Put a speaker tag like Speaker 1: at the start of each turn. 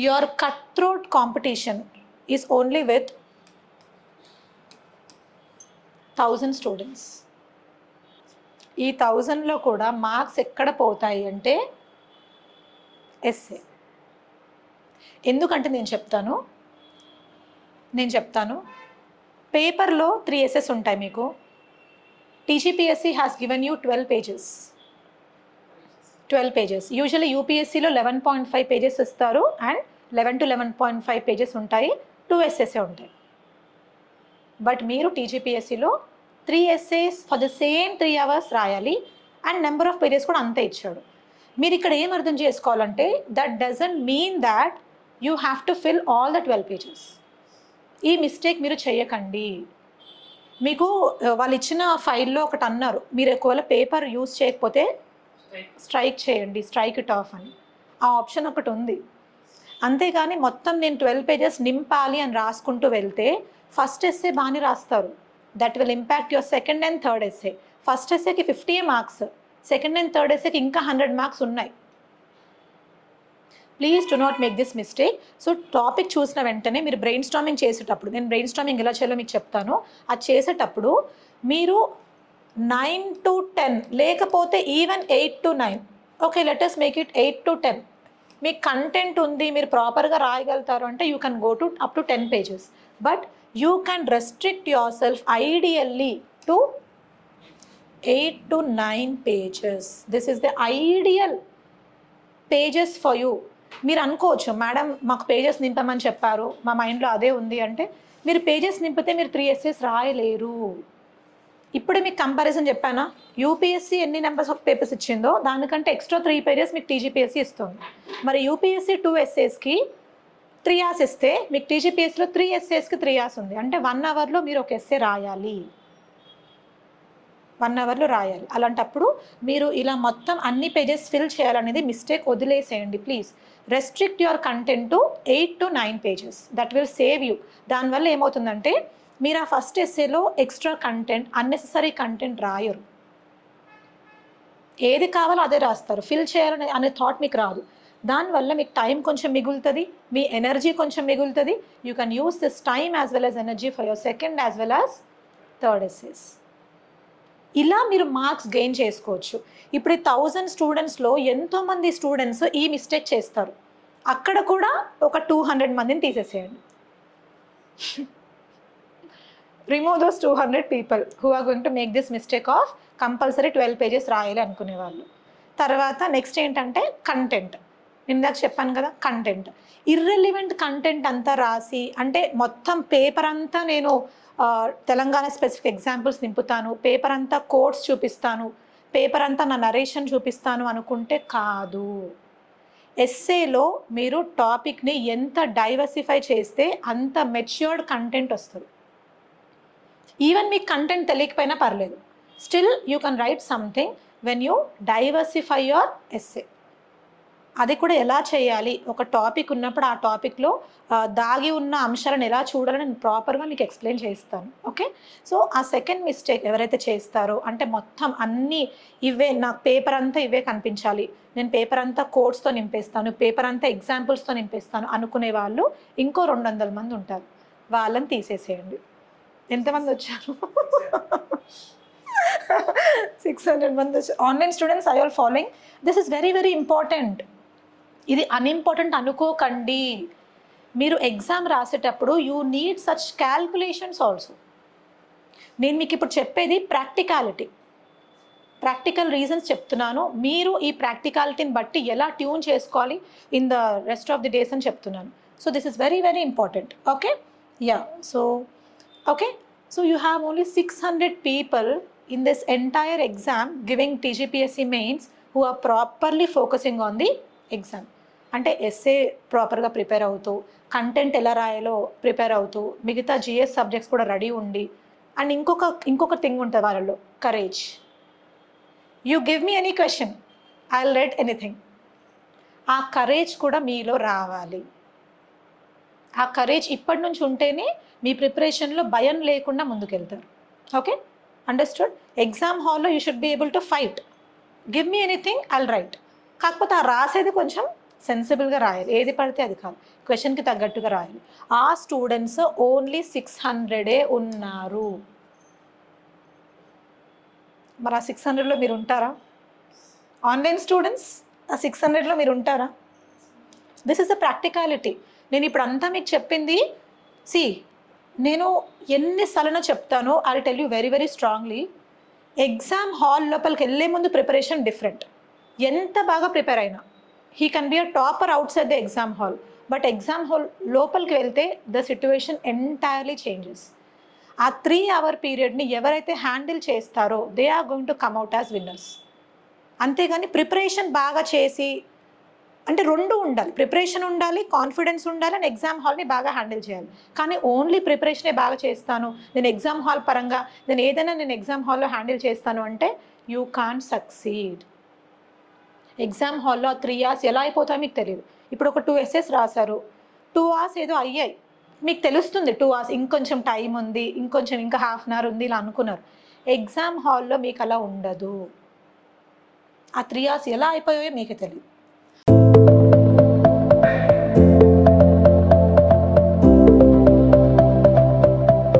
Speaker 1: your cutthroat competition is only with 1000 students. ఈ 1000లో కూడా marks ఎక్కడ పోతాయి అంటే ఎస్ఏ. ఎందుకంటే నేను చెప్తాను పేపర్లో 3 ఎస్ఎస్ ఉంటాయి మీకు. TGPSC has given you 12 pages. Usually యూపీఎస్సీలో 11.5 పేజెస్ ఇస్తారు అండ్ 11 to 11.5 పేజెస్ ఉంటాయి, 2 ఎస్ఎస్ఏ ఉంటాయి. బట్ మీరు టీజీపీఎస్సీలో 3 essays for the same 3 hours రాయాలి అండ్ నెంబర్ ఆఫ్ పేజెస్ కూడా అంతే ఇచ్చాడు. మీరు ఇక్కడ ఏం అర్థం చేసుకోవాలంటే that doesn't mean that you have to fill all the 12 pages. ఈ మిస్టేక్ మీరు చేయకండి. మీకు వాళ్ళు ఇచ్చిన ఫైల్లో ఒకటి అన్నారు, మీరు ఒకవేళ పేపర్ యూజ్ చేయకపోతే స్ట్రైక్ చేయండి, స్ట్రైక్ ఇట్ ఆఫ్ అని. ఆ ఆప్షన్ ఒకటి ఉంది. అంతేగాని మొత్తం నేను 12 పేజెస్ నింపాలి అని రాసుకుంటూ వెళ్తే ఫస్ట్ ఎస్సే బాగానే రాస్తారు. That will impact your second and third essay. First ఎస్సేకి 50 మార్క్స్, సెకండ్ అండ్ థర్డ్ ఎస్సేకి ఇంకా 100 మార్క్స్ ఉన్నాయి. Please do not make this mistake. So topic చూసిన వెంటనే మీరు బ్రెయిన్ స్టార్మింగ్ చేసేటప్పుడు, నేను బ్రెయిన్ స్టార్మింగ్ ఎలా చేయాలో మీకు చెప్తాను, అది చేసేటప్పుడు మీరు 9 to 10 లేకపోతే even 8 to 9, okay let us make it 8 to 10. మీకు కంటెంట్ ఉంది, మీరు ప్రాపర్గా రాయగలుగుతారు అంటే you can go to up to 10 pages. But you can restrict your self ideally to 8 to 9 pages. This is the ideal pages for you. మీరు అనుకోవచ్చు madam మాకు pages నింపమని చెప్పారు, మా మైండ్లో అదే ఉంది అంటే, మీరు పేజెస్ నింపితే మీరు 3 essays రాయలేరు. ఇప్పుడే మీకు కంపారిజన్ చెప్పానా, యూపీఎస్సీ ఎన్ని నెంబర్స్ ఆఫ్ పేపర్స్ ఇచ్చిందో దానికంటే ఎక్స్ట్రా 3 pages మీకు టీజీపీఎస్సీ ఇస్తుంది. మరి యూపీఎస్సీ 2 essaysకి 3 hours ఇస్తే మీకు టీజీపీఎస్సీలో 3 essaysకి 3 hours ఉంది. అంటే 1 hourలో మీరు ఒక ఎస్సే రాయాలి, 1 hourలో రాయాలి. అలాంటప్పుడు మీరు ఇలా మొత్తం అన్ని పేజెస్ ఫిల్ చేయాలనేది మిస్టేక్ వదిలేసేయండి please. Restrict your content to 8 to 9 pages. That will save you. దానివల్ల ఏమవుతుందంటే మీరు ఆ ఫస్ట్ ఎస్సేలో ఎక్స్ట్రా కంటెంట్, అన్నెసెసరీ కంటెంట్ రాయరు. ఏది కావాలో అదే రాస్తారు, ఫిల్ చేయాలని అనే థాట్ మీకు రాదు. దానివల్ల మీకు టైం కొంచెం మిగులుతుంది, మీ ఎనర్జీ కొంచెం మిగులుతుంది. You can use this time as well as energy for your second as well as third essays. ఇలా మీరు మార్క్స్ గెయిన్ చేసుకోవచ్చు. ఇప్పుడు 1000 స్టూడెంట్స్లో ఎంతోమంది స్టూడెంట్స్ ఈ మిస్టేక్ చేస్తారు. అక్కడ కూడా ఒక 200 మందిని తీసేసేయండి. Remove those 200 people who are going to make this mistake of compulsory 12 pages రాయాలి అనుకునే వాళ్ళు. తర్వాత నెక్స్ట్ ఏంటంటే కంటెంట్. ఇందాక చెప్పాను కదా, కంటెంట్ ఇర్రెలివెంట్ కంటెంట్ అంతా రాసి, అంటే మొత్తం పేపర్ అంతా నేను తెలంగాణ స్పెసిఫిక్ ఎగ్జాంపుల్స్ నింపుతాను, పేపర్ అంతా కోడ్స్ చూపిస్తాను, పేపర్ అంతా నా నరేషన్ చూపిస్తాను అనుకుంటే కాదు. ఎస్సేలో మీరు టాపిక్ని ఎంత డైవర్సిఫై చేస్తే అంత మెచ్యూర్డ్ కంటెంట్ వస్తుంది. ఈవెన్ మీకు కంటెంట్ తెలియకపోయినా పర్లేదు, still you can write something when you diversify your essay. అది కూడా ఎలా చేయాలి, ఒక టాపిక్ ఉన్నప్పుడు ఆ టాపిక్లో దాగి ఉన్న అంశాలను ఎలా చూడాలని నేను ప్రాపర్గా మీకు ఎక్స్ప్లెయిన్ చేస్తాను. ఓకే, సో ఆ సెకండ్ మిస్టేక్ ఎవరైతే చేస్తారో, అంటే మొత్తం అన్నీ ఇవే, నాకు పేపర్ అంతా ఇవే కనిపించాలి, నేను పేపర్ అంతా కోడ్స్తో నింపేస్తాను, పేపర్ అంతా ఎగ్జాంపుల్స్తో నింపేస్తాను అనుకునే వాళ్ళు ఇంకో 200 మంది ఉంటారు. వాళ్ళని తీసేసేయండి. ఎంతమంది వచ్చారు? 600 మంది వచ్చారు. Online students I all following. This is very very important. ఇది అన్ఇంపార్టెంట్ అనుకోకండి. మీరు ఎగ్జామ్ రాసేటప్పుడు you need such calculations also. నేను మీకు ఇప్పుడు చెప్పేది ప్రాక్టికాలిటీ, ప్రాక్టికల్ రీజన్స్ చెప్తున్నాను. మీరు ఈ ప్రాక్టికాలిటీని బట్టి ఎలా ట్యూన్ చేసుకోవాలి in the rest of the days అని చెప్తున్నాను. So this is very very important. Okay, yeah, so okay, so you have only 600 people in this entire exam giving TGPSC mains who are properly focusing on the exam. అంటే essay ప్రాపర్గా prepare అవుతూ, content ఎలా రాయాలో prepare అవుతూ, మిగతా GS subjects కూడా ready ఉండి, and ఇంకొక థింగ్ ఉంటుంది వాళ్ళలో, courage. You give me any question, I will write anything. ఆ కరేజ్ కూడా మీలో రావాలి. ఆ కరేజ్ ఇప్పటి నుంచి ఉంటేనే మీ ప్రిపరేషన్లో భయం లేకుండా ముందుకెళ్తారు. Okay, understood? ఎగ్జామ్ హాల్లో you should be able to fight. Give me anything, I'll write. కాకపోతే ఆ రాసేది కొంచెం సెన్సిబుల్గా రాయాలి, ఏది పడితే అది కాదు, క్వశ్చన్కి తగ్గట్టుగా రాయాలి. ఆ స్టూడెంట్స్ ఓన్లీ 600 ఉన్నారు. మరి ఆ 600లో మీరు ఉంటారా? ఆన్లైన్ స్టూడెంట్స్ ఆ 600లో మీరు ఉంటారా? This is a practicality. నేను ఇప్పుడు అంతా మీకు చెప్పింది, నేను ఎన్నిసార్లు చెప్తానో I tell you very very strongly, exam hall లోపలికి వెళ్ళే ముందు ప్రిపరేషన్ డిఫరెంట్. ఎంత బాగా ప్రిపేర్ అయినా he can be a topper outside the exam hall, but exam hall లోపలికి వెళ్తే ద సిట్యువేషన్ ఎంటైర్లీ చేంజెస్. ఆ 3 hour పీరియడ్ని ఎవరైతే హ్యాండిల్ చేస్తారో they are going to come out as winners. అంతేగాని ప్రిపరేషన్ బాగా చేసి, అంటే 2 ఉండాలి, ప్రిపరేషన్ ఉండాలి, కాన్ఫిడెన్స్ ఉండాలి, అండ్ ఎగ్జామ్ హాల్ని బాగా హ్యాండిల్ చేయాలి. కానీ ఓన్లీ ప్రిపరేషనే బాగా చేస్తాను, నేను ఎగ్జామ్ హాల్ పరంగా నేను ఎగ్జామ్ హాల్లో హ్యాండిల్ చేస్తాను అంటే యూ కాంట్ సక్సీడ్. ఎగ్జామ్ హాల్లో 3 hours ఎలా అయిపోతాయో మీకు తెలియదు. ఇప్పుడు ఒక 2 essays రాశారు, 2 hours ఏదో అయ్యాయి, మీకు తెలుస్తుంది 2 hours ఇంకొంచెం టైం ఉంది, ఇంకా హాఫ్ అన్ అవర్ ఉంది ఇలా అనుకున్నారు. ఎగ్జామ్ హాల్లో మీకు అలా ఉండదు. ఆ 3 hours ఎలా అయిపోయాయో మీకు తెలియదు.